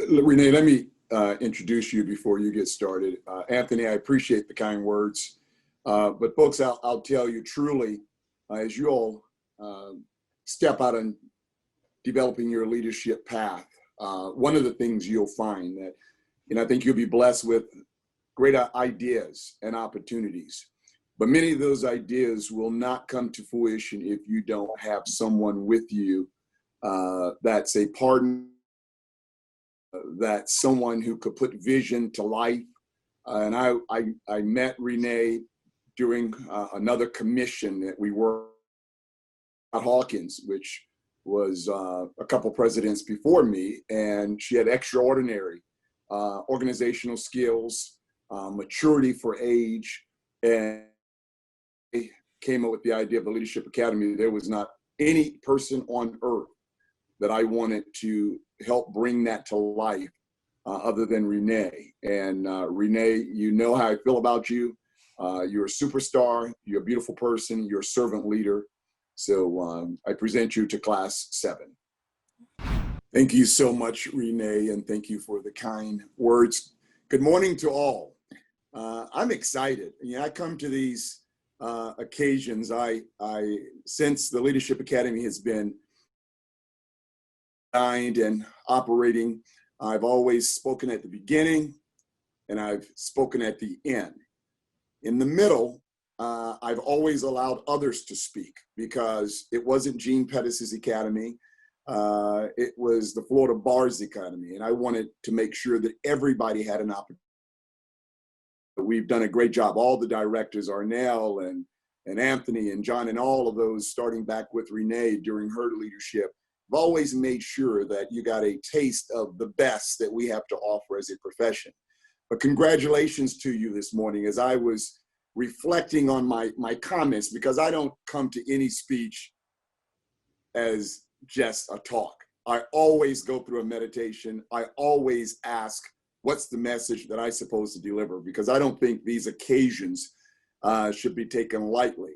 Renee, let me introduce you before you get started. Anthony, I appreciate the kind words. But folks, I'll tell you truly, as you all step out on developing your leadership path, one of the things you'll find that, I think you'll be blessed with great ideas and opportunities. But many of those ideas will not come to fruition if you don't have someone with you that's a partner, that's someone who could put vision to life. And I met Renee during another commission that we were at Hawkins, which was a couple presidents before me, and she had extraordinary organizational skills, maturity for age, and came up with the idea of the Leadership Academy. There was not any person on earth that I wanted to help bring that to life other than Renee. And Renee, you know how I feel about you. You're a superstar, you're a beautiful person, you're a servant leader. So I present you to class 7. Thank you so much, Renee, and thank you for the kind words. Good morning to all. I'm excited. I come to these occasions. Since the Leadership Academy has been designed and operating, I've always spoken at the beginning and I've spoken at the end. In the middle, I've always allowed others to speak because it wasn't Gene Pettis' academy. It was the Florida Bar's Academy, and I wanted to make sure that everybody had an opportunity. We've done a great job. All the directors, Arnell and Anthony and John and all of those, starting back with Renee during her leadership, have always made sure that you got a taste of the best that we have to offer as a profession. But congratulations to you this morning. As I was reflecting on my comments, because I don't come to any speech as just a talk. I always go through a meditation. I always ask, what's the message that I'm supposed to deliver? Because I don't think these occasions should be taken lightly.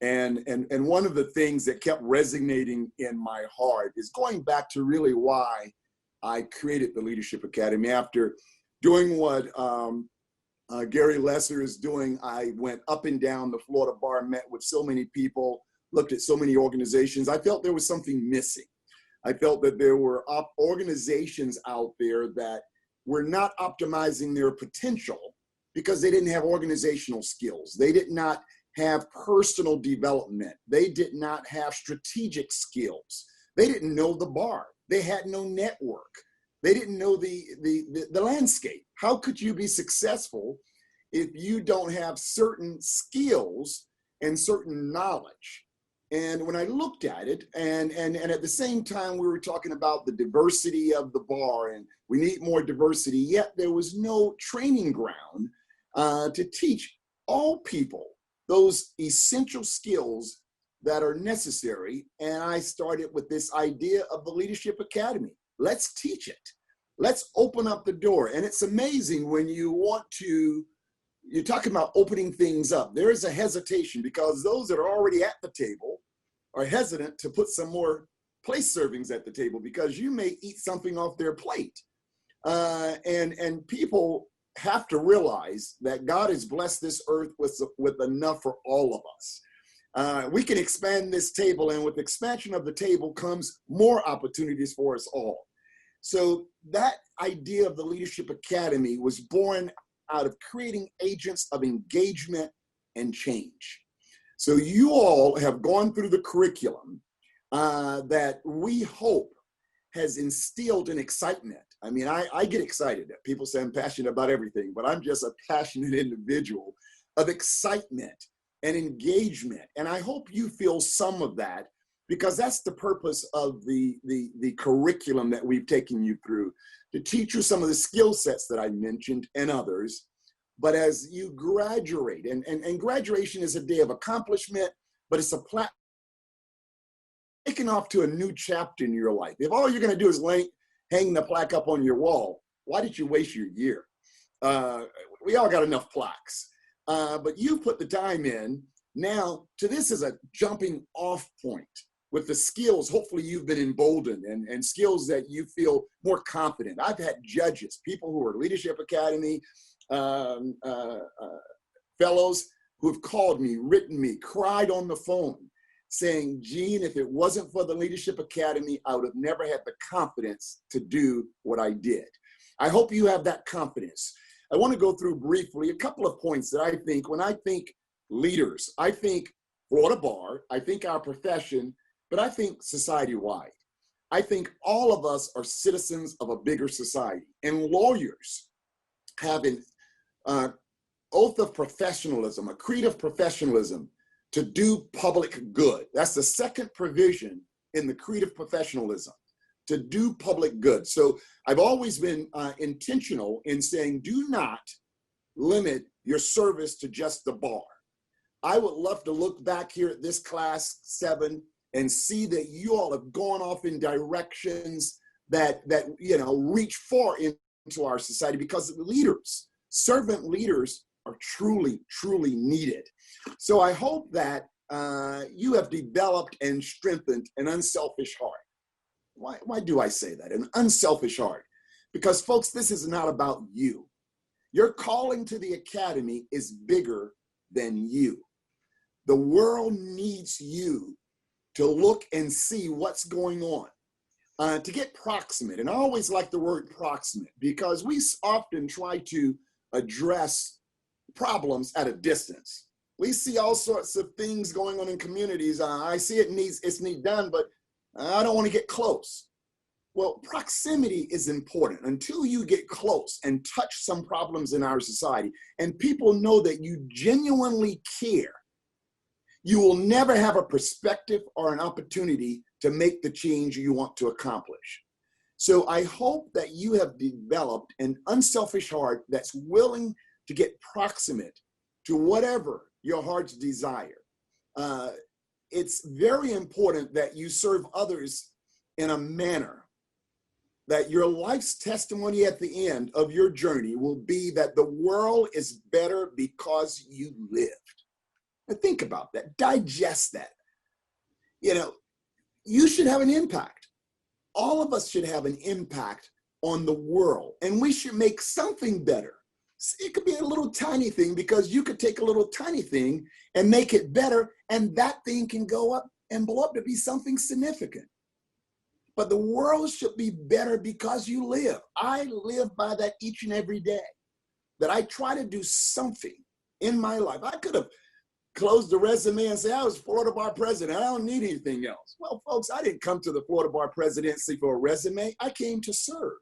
And one of the things that kept resonating in my heart is going back to really why I created the Leadership Academy. After doing what Gary Lesser is doing, I went up and down the Florida Bar, met with so many people, looked at so many organizations. I felt there was something missing. I felt that there were organizations out there that were not optimizing their potential because they didn't have organizational skills. They did not have personal development. They did not have strategic skills. They didn't know the bar. They had no network. They didn't know the landscape. How could you be successful if you don't have certain skills and certain knowledge? And when I looked at it, and at the same time, we were talking about the diversity of the bar, and we need more diversity, yet there was no training ground to teach all people those essential skills that are necessary. And I started with this idea of the Leadership Academy. Let's teach it. Let's open up the door. And it's amazing when you want to, you're talking about opening things up. There is a hesitation because those that are already at the table are hesitant to put some more place servings at the table because you may eat something off their plate. And people have to realize that God has blessed this earth with enough for all of us. We can expand this table, and with expansion of the table comes more opportunities for us all. So that idea of the Leadership Academy was born out of creating agents of engagement and change. So you all have gone through the curriculum that we hope has instilled an excitement. I mean, I get excited. People say I'm passionate about everything, but I'm just a passionate individual of excitement and engagement. And I hope you feel some of that, because that's the purpose of the curriculum that we've taken you through, to teach you some of the skill sets that I mentioned and others. But as you graduate, and graduation is a day of accomplishment, but it's a platform taking off to a new chapter in your life. If all you're going to do is hang the plaque up on your wall, why did you waste your year? We all got enough plaques, but you put the time in. Now, to this is a jumping off point. with the skills, hopefully you've been emboldened and skills that you feel more confident. I've had judges, people who are Leadership Academy fellows who have called me, written me, cried on the phone saying, Gene, if it wasn't for the Leadership Academy, I would have never had the confidence to do what I did. I hope you have that confidence. I want to go through briefly a couple of points that I think, when I think leaders, I think Florida Bar, I think our profession, but I think society-wide. I think all of us are citizens of a bigger society, and lawyers have an oath of professionalism, a creed of professionalism to do public good. That's the second provision in the creed of professionalism, to do public good. So I've always been intentional in saying, do not limit your service to just the bar. I would love to look back here at this class 7 and see that you all have gone off in directions that reach far into our society, because leaders, servant leaders, are truly, truly needed. So I hope that you have developed and strengthened an unselfish heart. Why do I say that? An unselfish heart. Because folks, this is not about you. Your calling to the academy is bigger than you. The world needs you to look and see what's going on, to get proximate. And I always like the word proximate, because we often try to address problems at a distance. We see all sorts of things going on in communities. I see it needs done, but I don't want to get close. Well, proximity is important until you get close and touch some problems in our society, and people know that you genuinely care. You will never have a perspective or an opportunity to make the change you want to accomplish. So I hope that you have developed an unselfish heart that's willing to get proximate to whatever your heart's desire. It's very important that you serve others in a manner that your life's testimony at the end of your journey will be that the world is better because you lived. Now think about that, digest that. You should have an impact. All of us should have an impact on the world, and we should make something better. It could be a little tiny thing, because you could take a little tiny thing and make it better, and that thing can go up and blow up to be something significant. But the world should be better because you live. I live by that each and every day, that I try to do something in my life. I could have closed the resume and say, I was Florida Bar president, I don't need anything else. Well, folks, I didn't come to the Florida Bar presidency for a resume. I came to serve.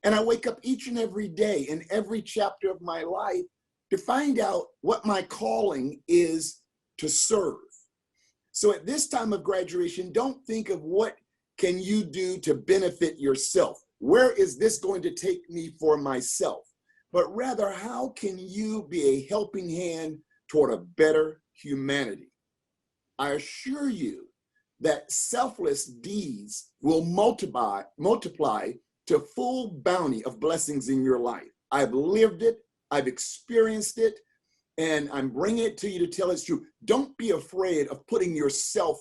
And I wake up each and every day in every chapter of my life to find out what my calling is to serve. So at this time of graduation, don't think of what can you do to benefit yourself. Where is this going to take me for myself? But rather, how can you be a helping hand toward a better humanity? I assure you that selfless deeds will multiply to full bounty of blessings in your life. I've lived it, I've experienced it, and I'm bringing it to you to tell it's true. Don't be afraid of putting yourself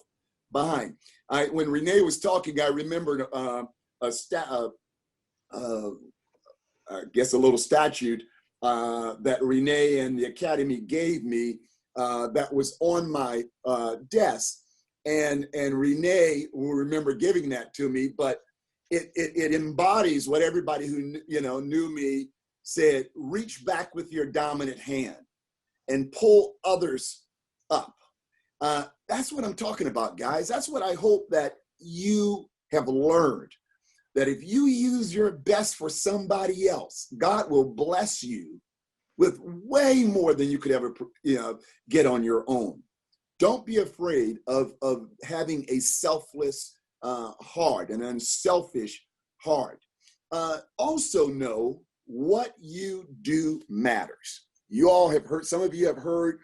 behind. When Renee was talking, I remembered I guess a little statute that Renee and the Academy gave me that was on my desk. And Renee will remember giving that to me, but it embodies what everybody who knew me said: reach back with your dominant hand and pull others up. That's what I'm talking about, guys. That's what I hope that you have learned, that if you use your best for somebody else, God will bless you with way more than you could ever get on your own. Don't be afraid of having a selfless heart, an unselfish heart. Also know what you do matters. You all have heard, some of you have heard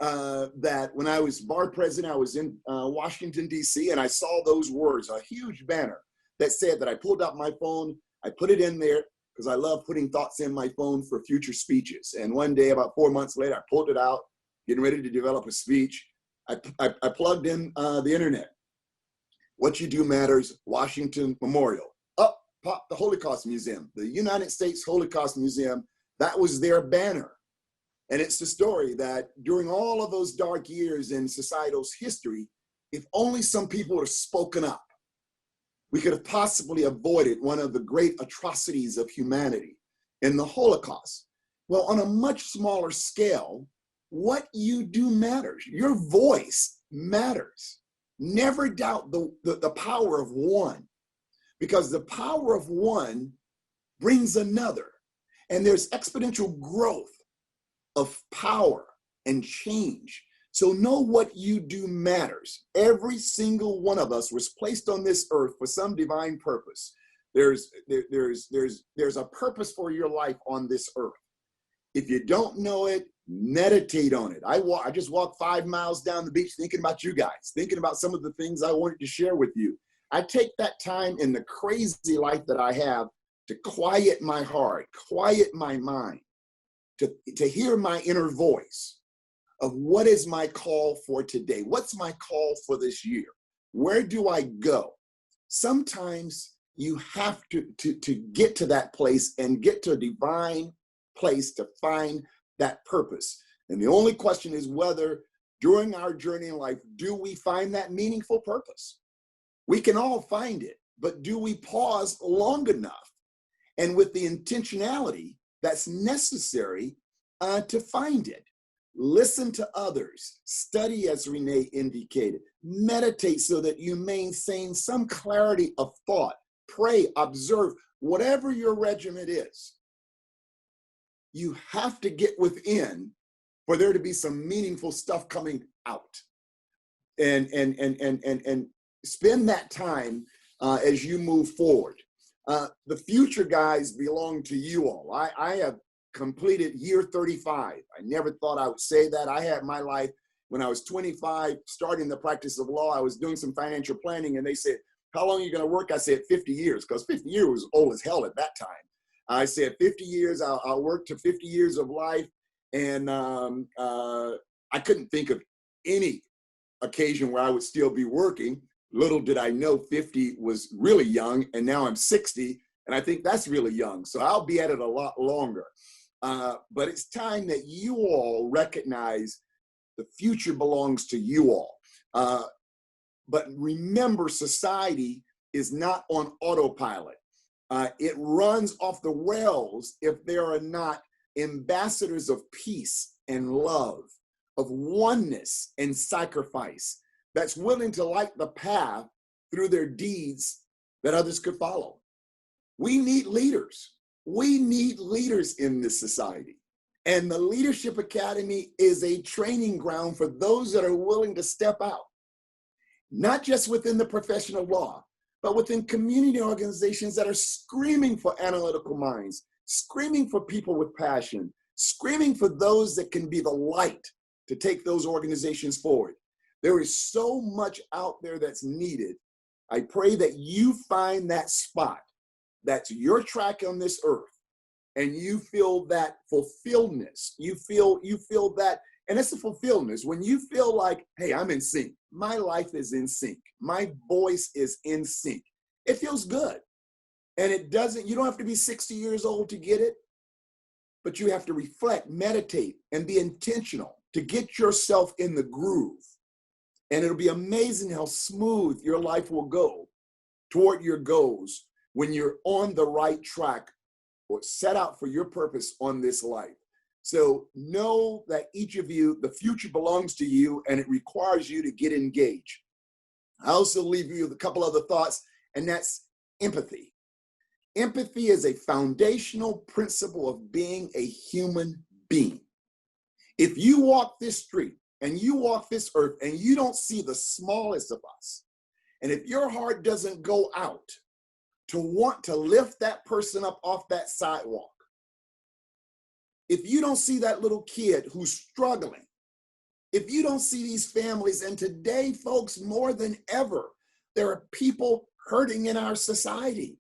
that when I was bar president, I was in Washington, D.C., and I saw those words, a huge banner that said that I pulled out my phone, I put it in there because I love putting thoughts in my phone for future speeches. And one day, about 4 months later, I pulled it out, getting ready to develop a speech. I plugged in the internet. What You Do Matters, Washington Memorial. Up popped the Holocaust Museum, the United States Holocaust Museum. That was their banner. And it's the story that during all of those dark years in societal's history, if only some people would have spoken up, we could have possibly avoided one of the great atrocities of humanity in the Holocaust. Well, on a much smaller scale, what you do matters. Your voice matters. Never doubt the power of one, because the power of one brings another. And there's exponential growth of power and change. So know what you do matters. Every single one of us was placed on this earth for some divine purpose. There's a purpose for your life on this earth. If you don't know it, meditate on it. I just walked 5 miles down the beach thinking about you guys, thinking about some of the things I wanted to share with you. I take that time in the crazy life that I have to quiet my heart, quiet my mind, to hear my inner voice of what is my call for today? What's my call for this year? Where do I go? Sometimes you have to get to that place and get to a divine place to find that purpose. And the only question is whether during our journey in life, do we find that meaningful purpose? We can all find it, but do we pause long enough and with the intentionality that's necessary to find it? Listen to others, study as Renee indicated, meditate so that you maintain some clarity of thought, pray, observe, whatever your regimen is. You have to get within for there to be some meaningful stuff coming out. And spend that time as you move forward. The future, guys, belong to you all. I have completed year 35. I never thought I would say that. I had my life when I was 25, starting the practice of law. I was doing some financial planning, and they said, how long are you going to work? I said 50 years, because 50 years was old as hell at that time. I said 50 years, I'll work to 50 years of life. And I couldn't think of any occasion where I would still be working. Little did I know 50 was really young, and now I'm 60, and I think that's really young. So I'll be at it a lot longer. But it's time that you all recognize the future belongs to you all. But remember, society is not on autopilot. It runs off the rails if there are not ambassadors of peace and love, of oneness and sacrifice, that's willing to light the path through their deeds that others could follow. We need leaders. We need leaders in this society. And the Leadership Academy is a training ground for those that are willing to step out, not just within the profession of law, but within community organizations that are screaming for analytical minds, screaming for people with passion, screaming for those that can be the light to take those organizations forward. There is so much out there that's needed. I pray that you find that spot that's your track on this earth, and you feel that fulfilledness. You feel that, and it's a fulfilledness when you feel like, hey, I'm in sync. My life is in sync. My voice is in sync. It feels good. And you don't have to be 60 years old to get it, but you have to reflect, meditate, and be intentional to get yourself in the groove. And it'll be amazing how smooth your life will go toward your goals when you're on the right track or set out for your purpose on this life. So know that each of you, the future belongs to you, and it requires you to get engaged. I also leave you with a couple other thoughts, and that's empathy. Empathy is a foundational principle of being a human being. If you walk this street and you walk this earth and you don't see the smallest of us, and if your heart doesn't go out to want to lift that person up off that sidewalk, if you don't see that little kid who's struggling, if you don't see these families, and today, folks, more than ever, there are people hurting in our society,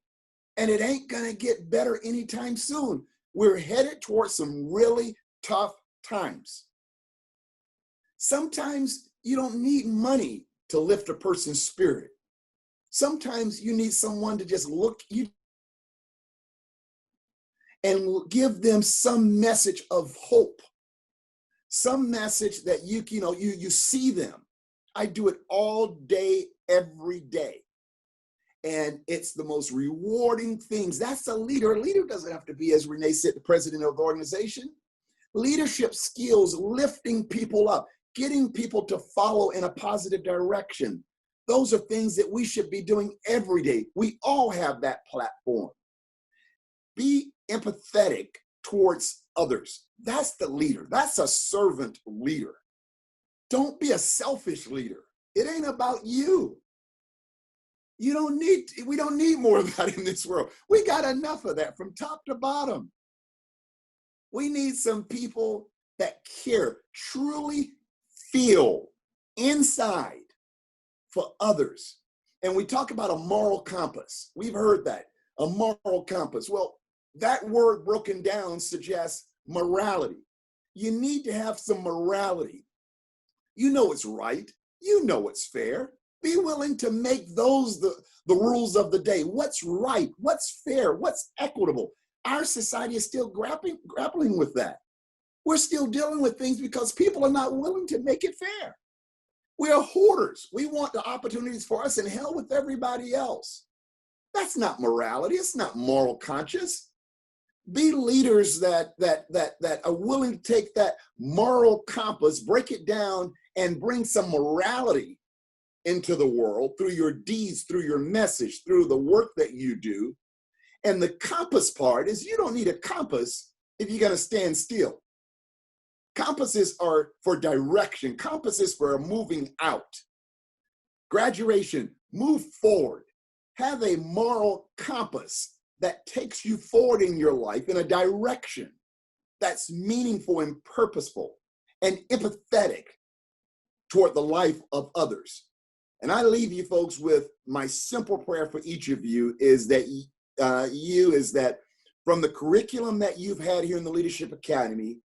and it ain't gonna get better anytime soon. We're headed towards some really tough times. Sometimes you don't need money to lift a person's spirit. Sometimes you need someone to just look you and give them some message of hope, some message that you see them. I do it all day, every day. And it's the most rewarding things. That's a leader. A leader doesn't have to be, as Renee said, the president of the organization. Leadership skills, lifting people up, getting people to follow in a positive direction. Those are things that we should be doing every day. We all have that platform. Be empathetic towards others. That's the leader. That's a servant leader. Don't be a selfish leader. It ain't about you. We don't need more of that in this world. We got enough of that from top to bottom. We need some people that care, truly feel inside for others. And we talk about a moral compass. We've heard that, a moral compass. Well, that word broken down suggests morality. You need to have some morality. You know it's right. You know it's fair. Be willing to make those the rules of the day. What's right? What's fair? What's equitable? Our society is still grappling with that. We're still dealing with things because people are not willing to make it fair. We are hoarders. We want the opportunities for us and hell with everybody else. That's not morality. It's not moral conscience. Be leaders that are willing to take that moral compass, break it down, and bring some morality into the world through your deeds, through your message, through the work that you do. And the compass part is you don't need a compass if you're going to stand still. Compasses are for direction. Compasses for moving out. Graduation, move forward. Have a moral compass that takes you forward in your life in a direction that's meaningful and purposeful and empathetic toward the life of others. And I leave you folks with my simple prayer for each of you is that from the curriculum that you've had here in the Leadership Academy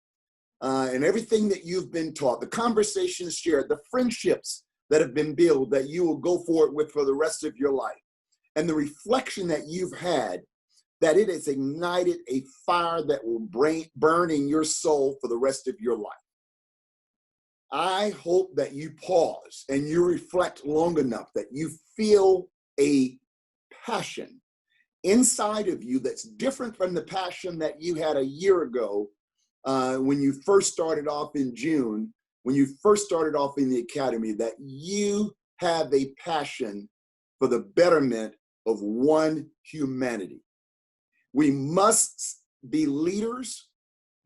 and everything that you've been taught, the conversations shared, the friendships that have been built that you will go forward with for the rest of your life, and the reflection that you've had, that it has ignited a fire that will burn in your soul for the rest of your life. I hope that you pause and you reflect long enough that you feel a passion inside of you that's different from the passion that you had a year ago when you first started off in June, when you first started off in the academy, that you have a passion for the betterment of one humanity. We must be leaders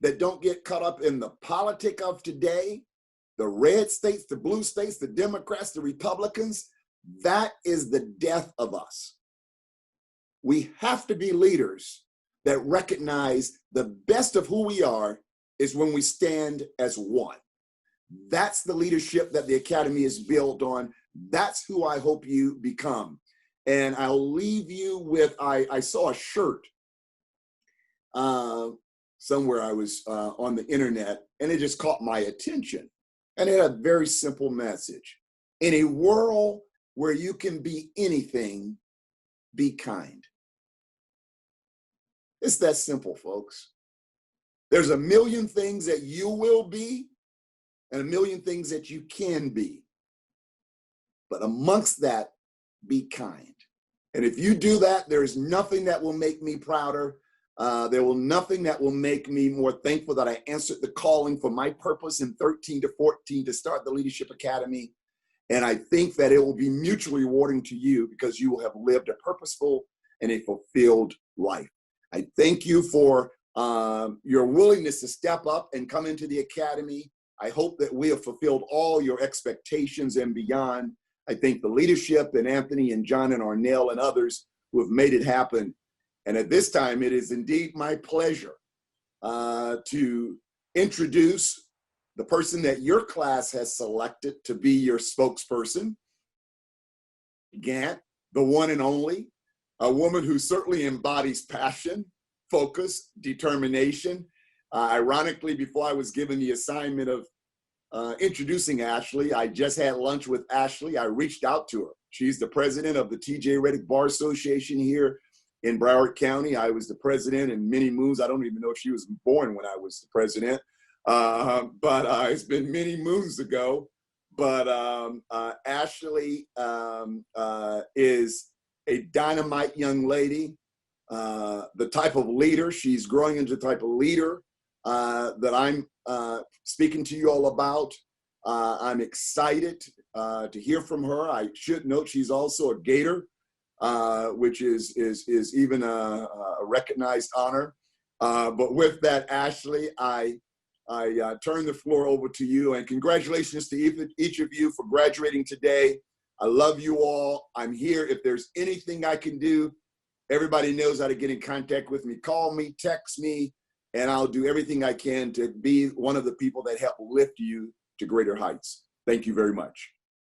that don't get caught up in the politic of today, the red states, the blue states, the Democrats, the Republicans. That is the death of us. We have to be leaders that recognize the best of who we are is when we stand as one. That's the leadership that the Academy is built on. That's who I hope you become. And I'll leave you with, I saw a shirt somewhere. I was on the internet, and it just caught my attention. And it had a very simple message. In a world where you can be anything, be kind. It's that simple, folks. There's a million things that you will be and a million things that you can be. But amongst that, be kind. And if you do that, there's nothing that will make me prouder. Nothing that will make me more thankful that I answered the calling for my purpose in 13 to 14 to start the Leadership Academy. And I think that it will be mutually rewarding to you because you will have lived a purposeful and a fulfilled life. I thank you for your willingness to step up and come into the Academy. I hope that we have fulfilled all your expectations and beyond. I thank the leadership and Anthony and John and Arnell and others who have made it happen. And at this time, it is indeed my pleasure to introduce the person that your class has selected to be your spokesperson, Gant, the one and only, a woman who certainly embodies passion, focus, determination. Ironically, before I was given the assignment of introducing Ashley, I just had lunch with Ashley. I reached out to her. She's the president of the T.J. Reddick Bar Association here in Broward County. I was the president in many moons. I don't even know if she was born when I was the president, but it's been many moons ago. But Ashley is a dynamite young lady, the type of leader. She's growing into the type of leader that I'm speaking to you all about. I'm excited to hear from her. I should note she's also a Gator, which is even a recognized honor. But with that, Ashley, I turn the floor over to you, and congratulations to each of you for graduating today. I love you all. I'm here. If there's anything I can do, everybody knows how to get in contact with me. Call me, text me, and I'll do everything I can to be one of the people that help lift you to greater heights. Thank you very much.